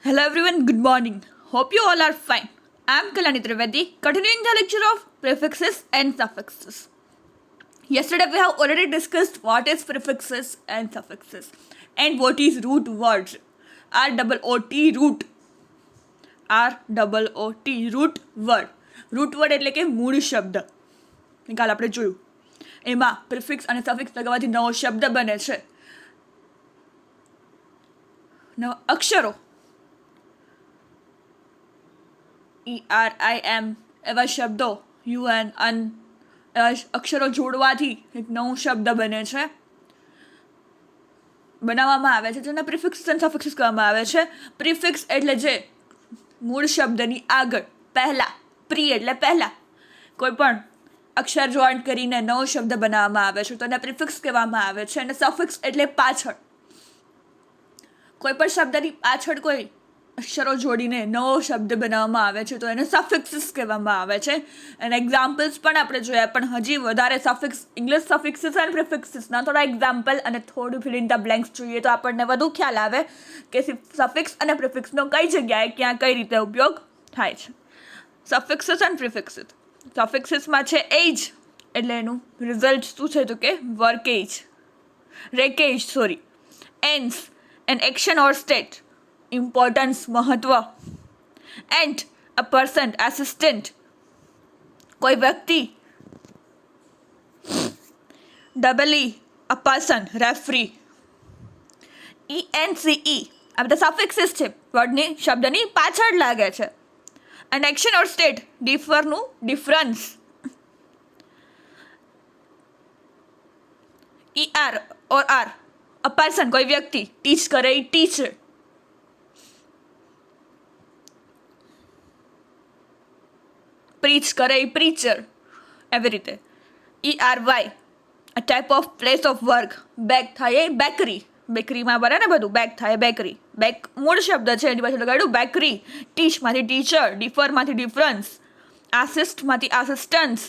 Hello everyone, good morning. Hope you all are fine. I am Kalani Trivedi, continuing the lecture of prefixes and suffixes. Yesterday we have already discussed what is prefixes and suffixes and what is root words. R-O-O-T root. R-O-O-T root word. Root word એટલે કે મૂળ શબ્દ. કાલ આપણે જોયું એમાં prefix અને suffix લગાવવાથી નવો શબ્દ બને છે. નવા અક્ષરો ERIM એવા શબ્દો UN અન એવા અક્ષરો જોડવાથી એક નવું શબ્દ બને છે, બનાવવામાં આવે છે, જેને પ્રિફિક્સ અને સફિક્સ કહેવામાં આવે છે. પ્રિફિક્સ એટલે જે મૂળ શબ્દની આગળ પહેલાં, પ્રી એટલે પહેલાં કોઈ પણ અક્ષર જોઈન્ટ કરીને નવો શબ્દ બનાવવામાં આવે છે તો એને પ્રિફિક્સ કહેવામાં આવે છે. અને સફિક્સ એટલે પાછળ, કોઈ પણ શબ્દની પાછળ કોઈ અક્ષરો જોડીને નવો શબ્દ બનાવવામાં આવે છે તો એને સફિક્સિસ કહેવામાં આવે છે. અને એક્ઝામ્પલ્સ પણ આપણે જોયા, પણ હજી વધારે સફિક્સ, ઇંગ્લિશ સફિક્સિસ અને પ્રિફિક્સિસના થોડા એક્ઝામ્પલ અને થોડું ફિલ ઇન ધ બ્લેન્ક્સ જોઈએ તો આપણને વધુ ખ્યાલ આવે કે સફિક્સ અને પ્રિફિક્સનો કઈ જગ્યાએ ક્યાં કઈ રીતે ઉપયોગ થાય છે. સફિક્સિસ એન્ડ પ્રિફિક્સિસ. સફિક્સિસમાં છે એજ એટલે એનું રિઝલ્ટ શું છે તો કે વર્કેજ, wreckage, ends an action or state, importance મહત્વ, એન્ડ અ પર્સન આસિસ્ટન્ટ કોઈ વ્યક્તિ, double E a person referee, ENCE આ બધા સફિક્સિસ છે, વર્ડની શબ્દની પાછળ લાગે છે. એન્ડ એક્શન ઓર સ્ટેટ ડિફરનું difference, ER or R a person કોઈ વ્યક્તિ, ટીચ કરે એ ટીચર, પ્રીચ કરે એ પ્રીચર, એવી રીતે. ERY a type of place of work, back થાય એ બેકરી, બેકરીમાં બને ને બધું, બેક થાય બેકરી, બેક મૂળ શબ્દ છે એની પાછળ લગાડ્યું બેકરી. ટીચમાંથી ટીચર, ડિફરમાંથી ડિફરન્સ, આસિસ્ટમાંથી assistance,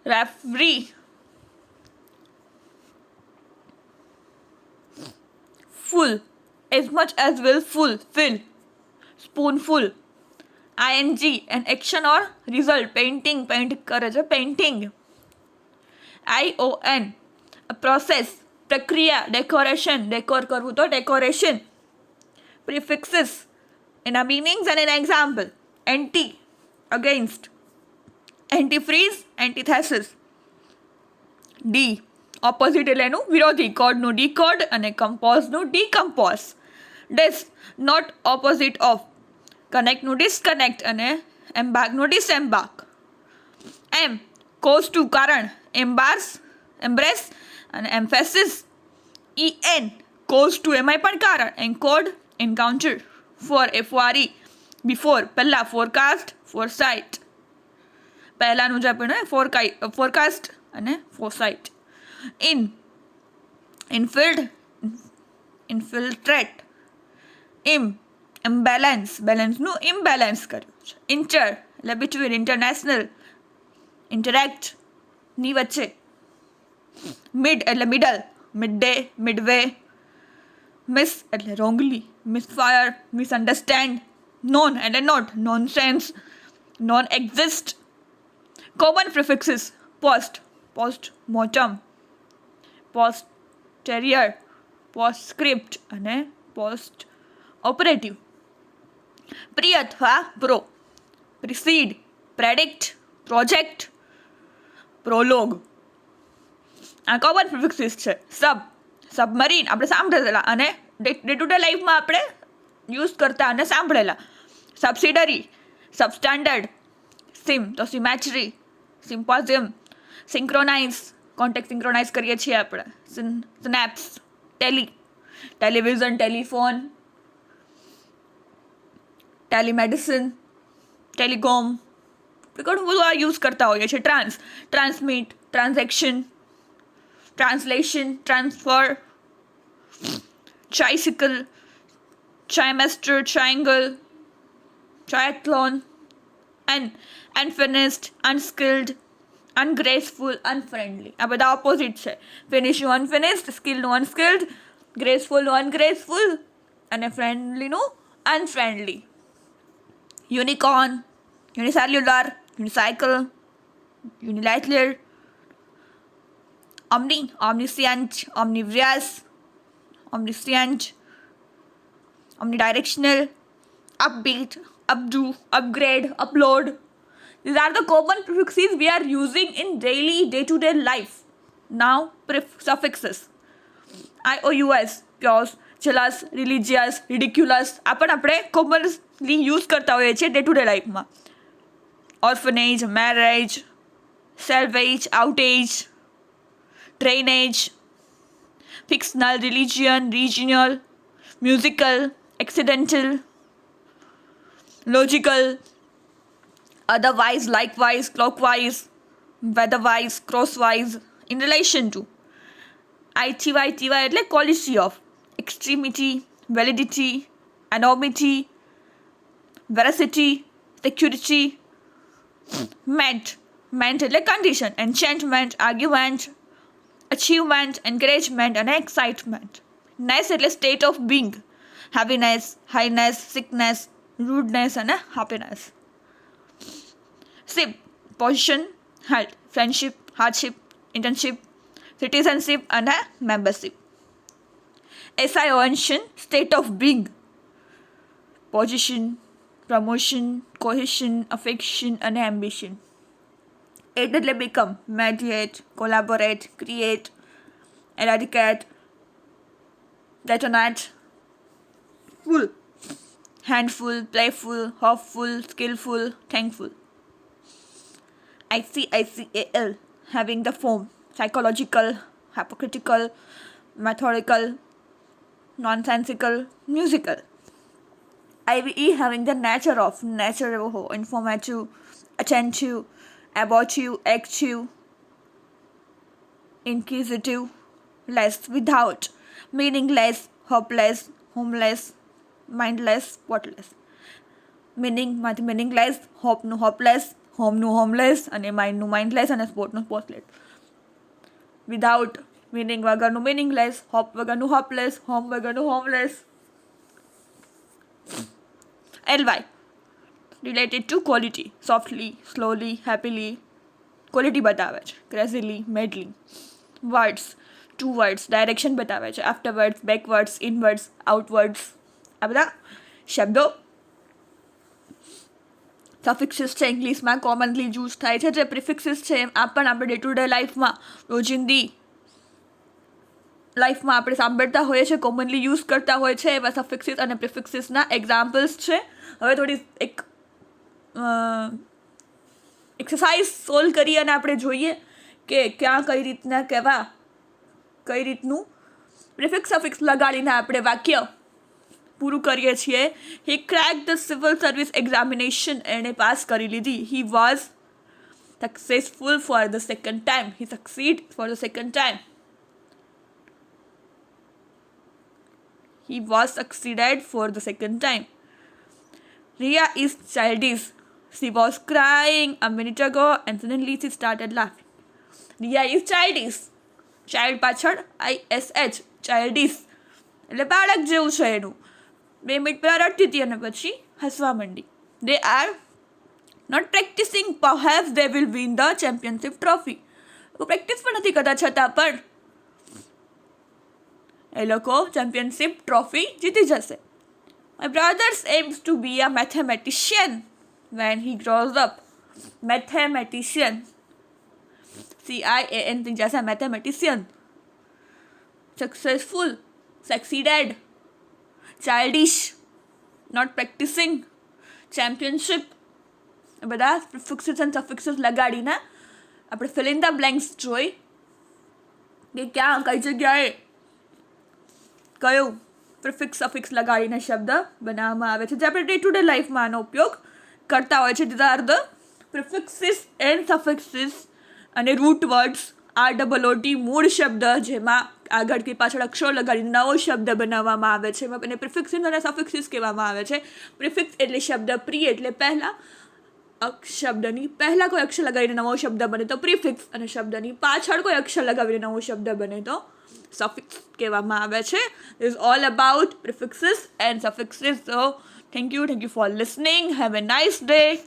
referee, full as much as will, full, fill, spoonful, ING an action or result, painting, paint કરે છે painting, ION a process, પ્રક્રિયા, decoration, decor કરવું તો decoration. Prefixes એના meanings and an example. Anti against, antifreeze, antithesis. D opposite એટલે એનું વિરોધી, કોડનું ડીકોડ અને કમ્પોઝનું decompose. Dis not opposite of, કનેક્ટનું ડિસ્કનેક્ટ અને એમ્બાર્કનું ડિસએમ્બાર્ક. એમ કોઝ ટુ કારણ, એમ્બાર્સ એમ્બ્રેસ અને એમ્ફેસિસ. EN કોઝ ટુ એમાંય પણ કારણ, encode encounter. Fore FORE before પહેલાં, ફોરકાસ્ટ ફોરસાઇટ પહેલાંનું જે આપણને ફોરકાસ્ટ અને ફોરસાઇટ. Infield infiltrate. ઇમ્બેલેન્સ બેલેન્સનું ઇમ્બેલેન્સ કર્યું છે. ઇન્ટર એટલે બિટવીન, ઇન્ટરનેશનલ, ઇન્ટરેક્ટની વચ્ચે. મિડ એટલે middle, mid day, midway. Miss એટલે રોંગલી, મિસફાયર, મિસઅન્ડરસ્ટેન્ડ. નોન એટલે not, nonsense, non exist. Common prefixes post, post mortem, posterior, postscript અને પોસ્ટ ઓપરેટિવ. પ્રી અથવા pro, precede, predict, project, prologue. આ common prefixes છે. Submarine આપણે સાંભળેલા અને day to day લાઈફમાં આપણે યુઝ કરતા અને સાંભળેલા. Subsidiary, substandard. સિમ તો symmetry, symposium, synchronise contact synchronise કરીએ છીએ આપણે. Snaps, television, telephone, telemedicine, telecom, ઘણું બધું આ યુઝ કરતા હોઈએ છીએ. Transmit, transaction, translation, transfer. Tricycle, trimester, triangle, triathlon. Unfinished, unskilled, ungraceful, unfriendly. આ બધા ઓપોઝિટ છે. ફિનિશનું અનફિનિશ્ડ, સ્કિલનું અનસ્કિલ્ડ, ગ્રેસફુલનું અનગ્રેસફુલ, અને ફ્રેન્ડલીનું unfriendly. Unicorn, unicellular, unicycle, unilateral, omniscient, omnivorous, omniscient, omnidirectional, upbeat, updo, upgrade, upload. These are the common prefixes we are using in daily day-to-day life. Now suffixes. IOUS, pure, jealous, religious, ridiculous. આપણે commonly use કરતા હોઈએ છીએ day to day લાઈફમાં. Orphanage, marriage, salvage, outage, drainage, fictional, religion, regional, musical, accidental, logical, otherwise, likewise, clockwise, weatherwise, crosswise, in relation to. ITY એટલે quality of, extremity, validity, enormity, veracity, security. Meant એટલે condition, enchantment, argument, achievement, encouragement and excitement. Ness એટલે state of being, heaviness, highness, sickness, rudeness and happiness. Ship, position, health, friendship, hardship, internship, citizenship and membership. SION, state of being, position, promotion, cohesion, affection and ambition. It એટલે become, mediate, collaborate, create, eradicate, detonate. Full, handful, playful, hopeful, skillful, thankful. ICAL, having the form, psychological, hypocritical, methodical, nonsensical, musical. IVE, having the nature of, natural, informative, attentive, abortive, active, inquisitive, less, without, meaningless, hopeless, homeless, mindless, worthless. meaningless, hope નું hopeless, home નું homeless અને mind નું mindless અને sport નું sportless. without, meaning વગરનું meaningless, hope વગરનું hopeless, home વગરનું homeless. LY, related to quality, softly, slowly, happily, quality બતાવે છે. crazily, madly. words, two words, direction બતાવે છે. afterwards, backwards, inwards, outwards. આ બધા શબ્દો સફિક્સિસ છે, ઇંગ્લિશમાં કોમનલી યુઝ થાય છે. જે પ્રિફિક્સિસ છે આ પણ આપણે ડે ટુ ડે લાઈફમાં, રોજિંદી લાઈફમાં આપણે સાંભળતા હોઈએ છીએ, કોમનલી યુઝ કરતા હોય છે. એવા સફિક્સિસ અને પ્રિફિક્સિસના એક્ઝામ્પલ્સ છે. હવે થોડી એક એક્સરસાઇઝ સોલ્વ કરી અને આપણે જોઈએ કે ક્યાં કઈ રીતના કઈ રીતનું પ્રિફિક્સ સફિક્સ લગાડીને આપણે વાક્ય પૂરું કરીએ છીએ. He crack the civil service examination, એણે પાસ કરી લીધી. He was successful for the second time. He succeed for the second time. He was succeeded for the second time. Ria is childish. She was crying a minute ago and suddenly she started laughing. Ria is childish. Child પાછળ ISH, childish એટલે બાળક જેવું છે એનું. 2 minute પહેલાં રડતી હતી અને પછી હસવા માંડી. They are not practicing. Perhaps they will win the championship trophy. Practice પણ નથી કરતા છતાં પણ એ લોકો ચેમ્પિયનશિપ ટ્રોફી જીતી જશે. My brother aims to be a mathematician when he grows up. Mathematician, CIAN થઈ જશે mathematician. Successful, succeeded, childish, not practicing, championship. બધા પ્રિફિક્સિસ અને સફિક્સિસ લગાડીને આપણે fill in the blanks જોઈ કે ક્યાં કઈ જગ્યાએ કયો પ્રિફિક્સ સફિક્સ લગાડીને શબ્દ બનાવવામાં આવે છે, જે આપણે ડે ટુ ડે લાઈફમાં આનો ઉપયોગ કરતા હોય છે. ધીઝ આર ધ પ્રિફિક્સિસ એન્ડ સફિક્સિસ અને રૂટ વર્ડ્સ. ROOT મૂળ શબ્દ જેમાં આગળ કે પાછળ અક્ષર લગાડીને નવો શબ્દ બનાવવામાં આવે છે, એને પ્રિફિક્સિસ અને સફિક્સિસ કહેવામાં આવે છે. પ્રિફિક્સ એટલે શબ્દ પ્રી એટલે પહેલાં, શબ્દની પહેલાં કોઈ અક્ષર લગાવીને નવો શબ્દ બને તો પ્રિફિક્સ, અને શબ્દની પાછળ કોઈ અક્ષર લગાવીને નવો શબ્દ બને તો સફિક્સ કહેવામાં આવે છે. Is all about prefixes and suffixes. So thank you for listening. Have a nice day.